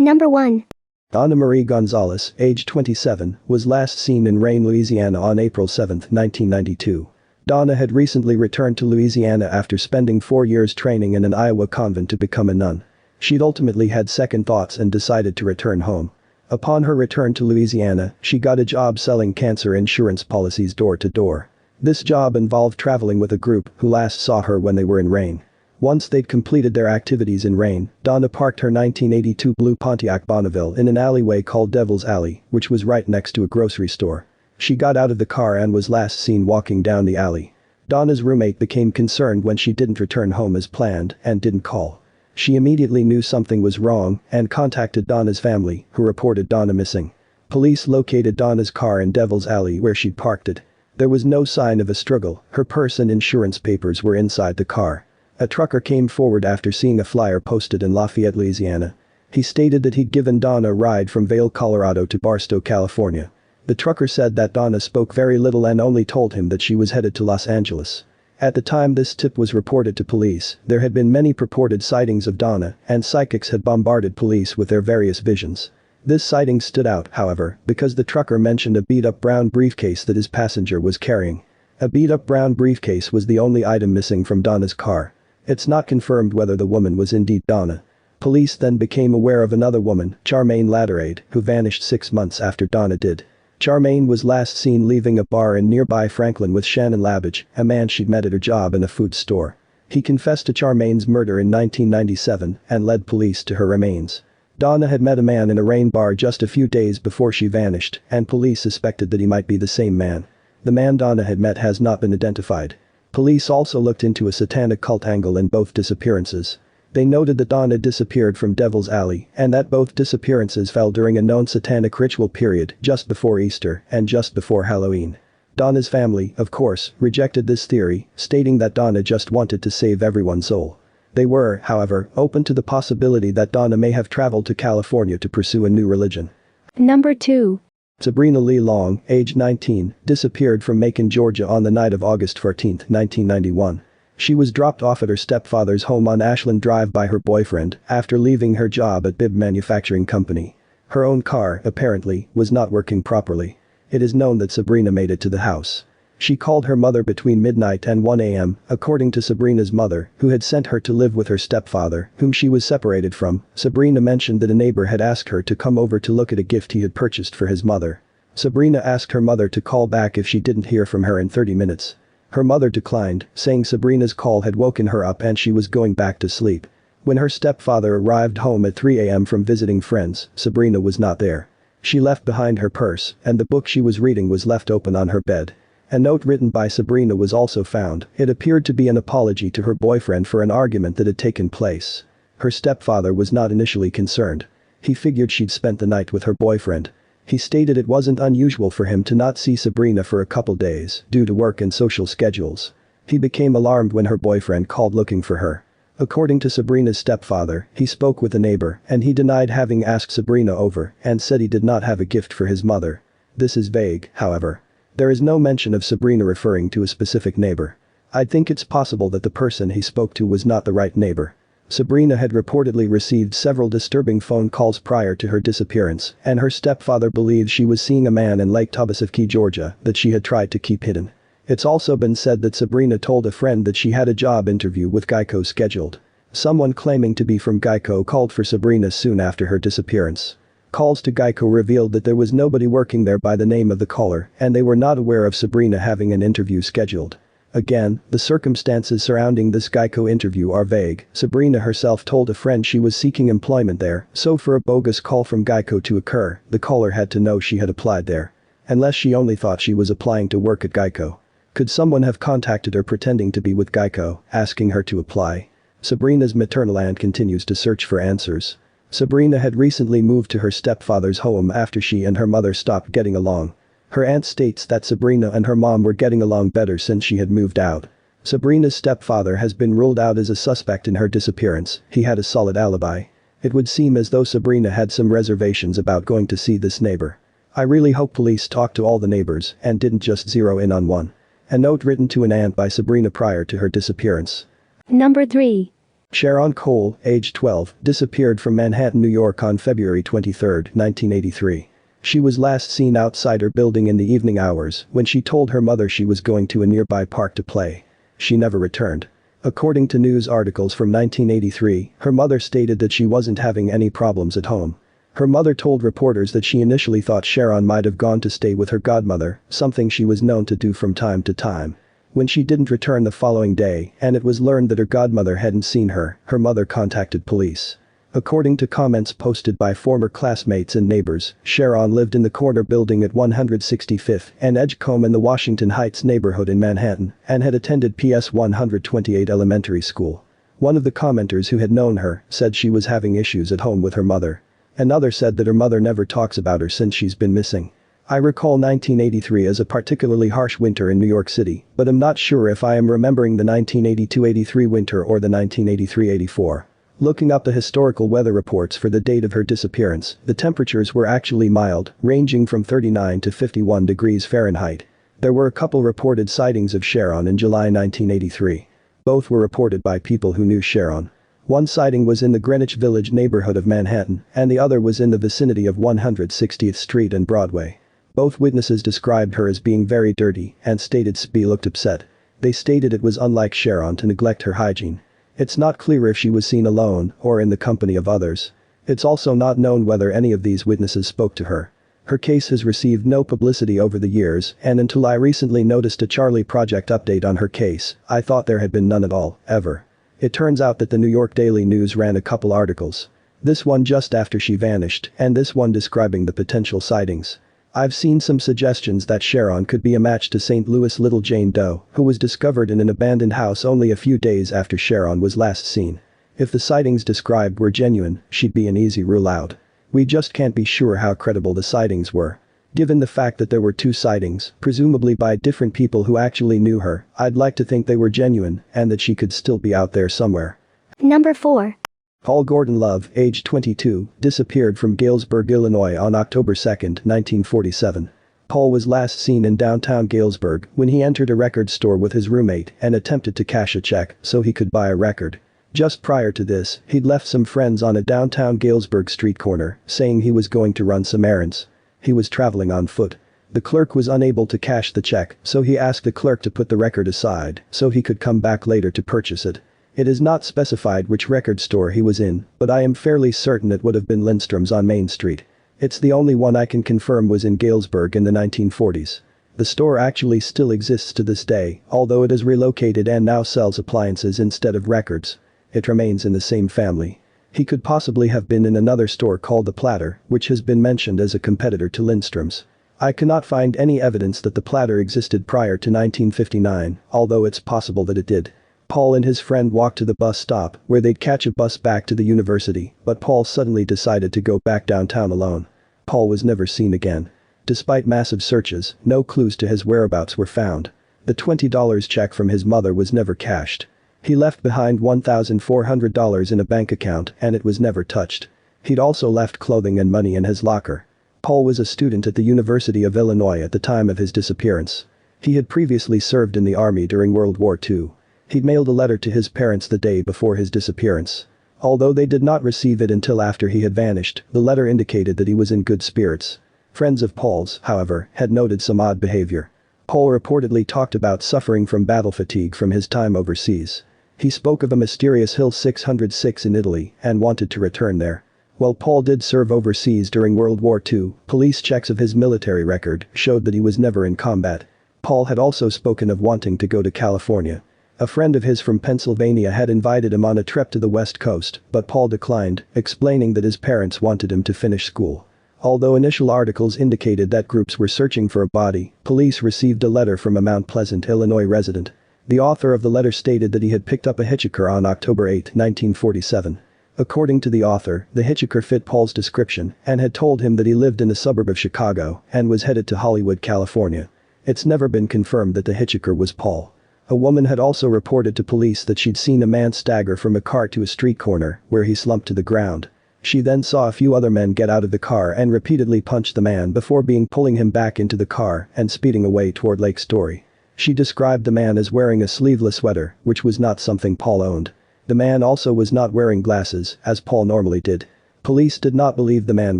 Number 1. Donna Marie Gonzalez, age 27, was last seen in Rayne, Louisiana on April 7, 1992. Donna had recently returned to Louisiana after spending 4 years training in an Iowa convent to become a nun. She'd ultimately had second thoughts and decided to return home. Upon her return to Louisiana, she got a job selling cancer insurance policies door to door. This job involved traveling with a group who last saw her when they were in Rayne. Once they'd completed their activities in Rayne, Donna parked her 1982 blue Pontiac Bonneville in an alleyway called Devil's Alley, which was right next to a grocery store. She got out of the car and was last seen walking down the alley. Donna's roommate became concerned when she didn't return home as planned and didn't call. She immediately knew something was wrong and contacted Donna's family, who reported Donna missing. Police located Donna's car in Devil's Alley where she'd parked it. There was no sign of a struggle, her purse and insurance papers were inside the car. A trucker came forward after seeing a flyer posted in Lafayette, Louisiana. He stated that he'd given Donna a ride from Vail, Colorado to Barstow, California. The trucker said that Donna spoke very little and only told him that she was headed to Los Angeles. At the time this tip was reported to police, there had been many purported sightings of Donna, and psychics had bombarded police with their various visions. This sighting stood out, however, because the trucker mentioned a beat-up brown briefcase that his passenger was carrying. A beat-up brown briefcase was the only item missing from Donna's car. It's not confirmed whether the woman was indeed Donna. Police then became aware of another woman, Charmaine Latterade, who vanished 6 months after Donna did. Charmaine was last seen leaving a bar in nearby Franklin with Shannon Labbage, a man she'd met at her job in a food store. He confessed to Charmaine's murder in 1997 and led police to her remains. Donna had met a man in a Rayne bar just a few days before she vanished, and police suspected that he might be the same man. The man Donna had met has not been identified. Police also looked into a satanic cult angle in both disappearances. They noted that Donna disappeared from Devil's Alley and that both disappearances fell during a known satanic ritual period just before Easter and just before Halloween. Donna's family, of course, rejected this theory, stating that Donna just wanted to save everyone's soul. They were, however, open to the possibility that Donna may have traveled to California to pursue a new religion. Number 2. Sabrina Lee Long, age 19, disappeared from Macon, Georgia on the night of August 14, 1991. She was dropped off at her stepfather's home on Ashland Drive by her boyfriend after leaving her job at Bibb Manufacturing Company. Her own car, apparently, was not working properly. It is known that Sabrina made it to the house. She called her mother between midnight and 1 a.m., according to Sabrina's mother, who had sent her to live with her stepfather, whom she was separated from. Sabrina mentioned that a neighbor had asked her to come over to look at a gift he had purchased for his mother. Sabrina asked her mother to call back if she didn't hear from her in 30 minutes. Her mother declined, saying Sabrina's call had woken her up and she was going back to sleep. When her stepfather arrived home at 3 a.m. from visiting friends, Sabrina was not there. She left behind her purse, and the book she was reading was left open on her bed. A note written by Sabrina was also found. It appeared to be an apology to her boyfriend for an argument that had taken place. Her stepfather was not initially concerned. He figured she'd spent the night with her boyfriend. He stated it wasn't unusual for him to not see Sabrina for a couple days due to work and social schedules. He became alarmed when her boyfriend called looking for her. According to Sabrina's stepfather, he spoke with a neighbor and he denied having asked Sabrina over and said he did not have a gift for his mother. This is vague, however. There is no mention of Sabrina referring to a specific neighbor. I think it's possible that the person he spoke to was not the right neighbor. Sabrina had reportedly received several disturbing phone calls prior to her disappearance, and her stepfather believed she was seeing a man in Lake Tobbasawkee, Georgia, that she had tried to keep hidden. It's also been said that Sabrina told a friend that she had a job interview with Geico scheduled. Someone claiming to be from Geico called for Sabrina soon after her disappearance. Calls to Geico revealed that there was nobody working there by the name of the caller, and they were not aware of Sabrina having an interview scheduled. Again, the circumstances surrounding this Geico interview are vague. Sabrina herself told a friend she was seeking employment there, so for a bogus call from Geico to occur, the caller had to know she had applied there. Unless she only thought she was applying to work at Geico. Could someone have contacted her pretending to be with Geico, asking her to apply? Sabrina's maternal aunt continues to search for answers. Sabrina had recently moved to her stepfather's home after she and her mother stopped getting along. Her aunt states that Sabrina and her mom were getting along better since she had moved out. Sabrina's stepfather has been ruled out as a suspect in her disappearance. He had a solid alibi. It would seem as though Sabrina had some reservations about going to see this neighbor. I really hope police talked to all the neighbors and didn't just zero in on one. A note written to an aunt by Sabrina prior to her disappearance. Number 3. Sharon Cole, age 12, disappeared from Manhattan, New York on February 23, 1983. She was last seen outside her building in the evening hours when she told her mother she was going to a nearby park to play. She never returned. According to news articles from 1983, her mother stated that she wasn't having any problems at home. Her mother told reporters that she initially thought Sharon might have gone to stay with her godmother, something she was known to do from time to time. When she didn't return the following day and it was learned that her godmother hadn't seen her, her mother contacted police. According to comments posted by former classmates and neighbors, Sharon lived in the corner building at 165th and Edgecombe in the Washington Heights neighborhood in Manhattan and had attended PS 128 elementary school. One of the commenters who had known her said she was having issues at home with her mother. Another said that her mother never talks about her since she's been missing. I recall 1983 as a particularly harsh winter in New York City, but I'm not sure if I am remembering the 1982-83 winter or the 1983-84. Looking up the historical weather reports for the date of her disappearance, the temperatures were actually mild, ranging from 39 to 51 degrees Fahrenheit. There were a couple reported sightings of Sharon in July 1983. Both were reported by people who knew Sharon. One sighting was in the Greenwich Village neighborhood of Manhattan, and the other was in the vicinity of 160th Street and Broadway. Both witnesses described her as being very dirty and stated she looked upset. They stated it was unlike Sharon to neglect her hygiene. It's not clear if she was seen alone or in the company of others. It's also not known whether any of these witnesses spoke to her. Her case has received no publicity over the years, and until I recently noticed a Charlie Project update on her case, I thought there had been none at all, ever. It turns out that the New York Daily News ran a couple articles. This one just after she vanished, and this one describing the potential sightings. I've seen some suggestions that Sharon could be a match to St. Louis' Little Jane Doe, who was discovered in an abandoned house only a few days after Sharon was last seen. If the sightings described were genuine, she'd be an easy rule out. We just can't be sure how credible the sightings were. Given the fact that there were two sightings, presumably by different people who actually knew her, I'd like to think they were genuine and that she could still be out there somewhere. Number 4. Paul Gordon Love, age 22, disappeared from Galesburg, Illinois on October 2, 1947. Paul was last seen in downtown Galesburg when he entered a record store with his roommate and attempted to cash a check so he could buy a record. Just prior to this, he'd left some friends on a downtown Galesburg street corner, saying he was going to run some errands. He was traveling on foot. The clerk was unable to cash the check, so he asked the clerk to put the record aside so he could come back later to purchase it. It is not specified which record store he was in, but I am fairly certain it would have been Lindstrom's on Main Street. It's the only one I can confirm was in Galesburg in the 1940s. The store actually still exists to this day, although it is relocated and now sells appliances instead of records. It remains in the same family. He could possibly have been in another store called The Platter, which has been mentioned as a competitor to Lindstrom's. I cannot find any evidence that The Platter existed prior to 1959, although it's possible that it did. Paul and his friend walked to the bus stop where they'd catch a bus back to the university, but Paul suddenly decided to go back downtown alone. Paul was never seen again. Despite massive searches, no clues to his whereabouts were found. The $20 check from his mother was never cashed. He left behind $1,400 in a bank account and it was never touched. He'd also left clothing and money in his locker. Paul was a student at the University of Illinois at the time of his disappearance. He had previously served in the army during World War II. He'd mailed a letter to his parents the day before his disappearance. Although they did not receive it until after he had vanished, the letter indicated that he was in good spirits. Friends of Paul's, however, had noted some odd behavior. Paul reportedly talked about suffering from battle fatigue from his time overseas. He spoke of a mysterious Hill 606 in Italy and wanted to return there. While Paul did serve overseas during World War II, police checks of his military record showed that he was never in combat. Paul had also spoken of wanting to go to California. A friend of his from Pennsylvania had invited him on a trip to the West Coast, but Paul declined, explaining that his parents wanted him to finish school. Although initial articles indicated that groups were searching for a body, police received a letter from a Mount Pleasant, Illinois resident. The author of the letter stated that he had picked up a hitchhiker on October 8, 1947. According to the author, the hitchhiker fit Paul's description and had told him that he lived in a suburb of Chicago and was headed to Hollywood, California. It's never been confirmed that the hitchhiker was Paul. A woman had also reported to police that she'd seen a man stagger from a car to a street corner where he slumped to the ground. She then saw a few other men get out of the car and repeatedly punched the man before pulling him back into the car and speeding away toward Lake Story. She described the man as wearing a sleeveless sweater, which was not something Paul owned. The man also was not wearing glasses, as Paul normally did. Police did not believe the man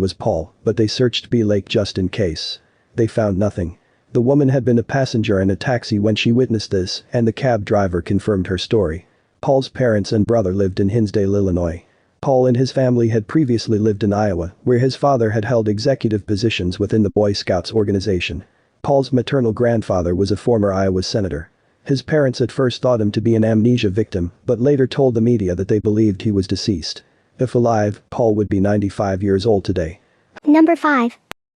was Paul, but they searched B Lake just in case. They found nothing. The woman had been a passenger in a taxi when she witnessed this, and the cab driver confirmed her story. Paul's parents and brother lived in Hinsdale, Illinois. Paul and his family had previously lived in Iowa, where his father had held executive positions within the Boy Scouts organization. Paul's maternal grandfather was a former Iowa senator. His parents at first thought him to be an amnesia victim, but later told the media that they believed he was deceased. If alive, Paul would be 95 years old today. Number 5.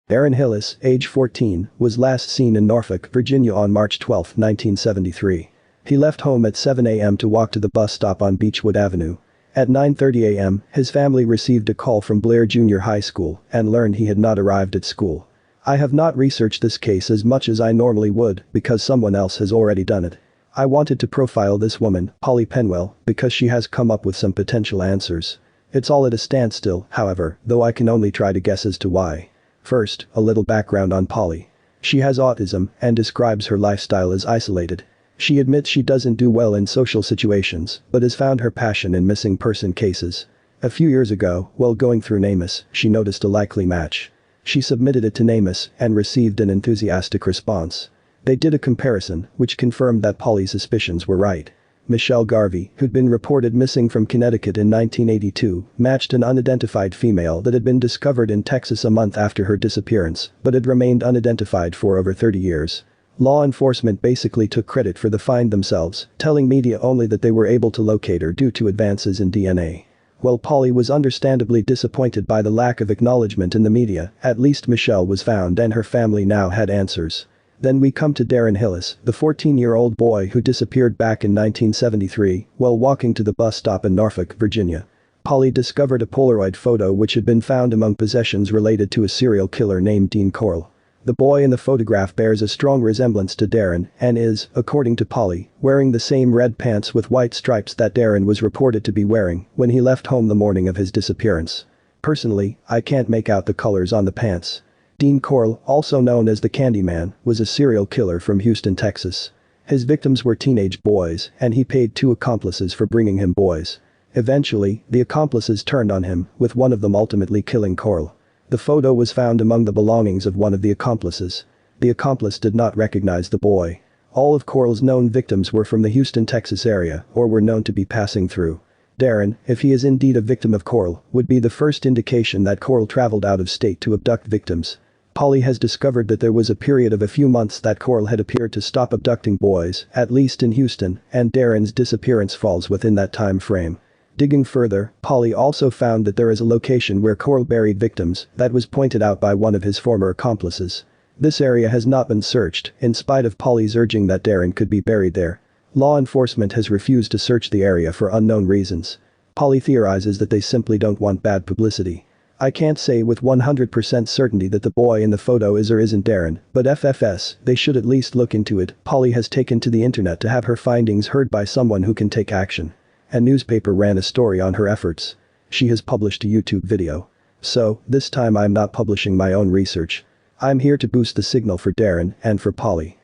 Darren Hillis, age 14, was last seen in Norfolk, Virginia on March 12, 1973. He left home at 7 a.m. to walk to the bus stop on Beechwood Avenue. At 9:30 a.m., his family received a call from Blair Junior High School and learned he had not arrived at school. I have not researched this case as much as I normally would because someone else has already done it. I wanted to profile this woman, Polly Penwell, because she has come up with some potential answers. It's all at a standstill, however, though I can only try to guess as to why. First, a little background on Polly. She has autism and describes her lifestyle as isolated. She admits she doesn't do well in social situations, but has found her passion in missing person cases. A few years ago, while going through NamUs, she noticed a likely match. She submitted it to NamUs and received an enthusiastic response. They did a comparison, which confirmed that Polly's suspicions were right. Michelle Garvey, who'd been reported missing from Connecticut in 1982, matched an unidentified female that had been discovered in Texas a month after her disappearance, but had remained unidentified for over 30 years. Law enforcement basically took credit for the find themselves, telling media only that they were able to locate her due to advances in DNA. While Polly was understandably disappointed by the lack of acknowledgement in the media, at least Michelle was found and her family now had answers. Then we come to Darren Hillis, the 14-year-old boy who disappeared back in 1973 while walking to the bus stop in Norfolk, Virginia. Polly discovered a Polaroid photo which had been found among possessions related to a serial killer named Dean Corll. The boy in the photograph bears a strong resemblance to Darren and is, according to Polly, wearing the same red pants with white stripes that Darren was reported to be wearing when he left home the morning of his disappearance. Personally, I can't make out the colors on the pants. Dean Corll, also known as the Candyman, was a serial killer from Houston, Texas. His victims were teenage boys, and he paid 2 accomplices for bringing him boys. Eventually, the accomplices turned on him, with one of them ultimately killing Corll. The photo was found among the belongings of one of the accomplices. The accomplice did not recognize the boy. All of Corll's known victims were from the Houston, Texas area or were known to be passing through. Darren, if he is indeed a victim of Corll, would be the first indication that Corll traveled out of state to abduct victims. Polly has discovered that there was a period of a few months that Corll had appeared to stop abducting boys, at least in Houston, and Darren's disappearance falls within that time frame. Digging further, Polly also found that there is a location where Corll buried victims that was pointed out by one of his former accomplices. This area has not been searched, in spite of Polly's urging that Darren could be buried there. Law enforcement has refused to search the area for unknown reasons. Polly theorizes that they simply don't want bad publicity. I can't say with 100% certainty that the boy in the photo is or isn't Darren, but FFS, they should at least look into it. Polly has taken to the internet to have her findings heard by someone who can take action. A newspaper ran a story on her efforts. She has published a YouTube video. So, this time I'm not publishing my own research. I'm here to boost the signal for Darren and for Polly.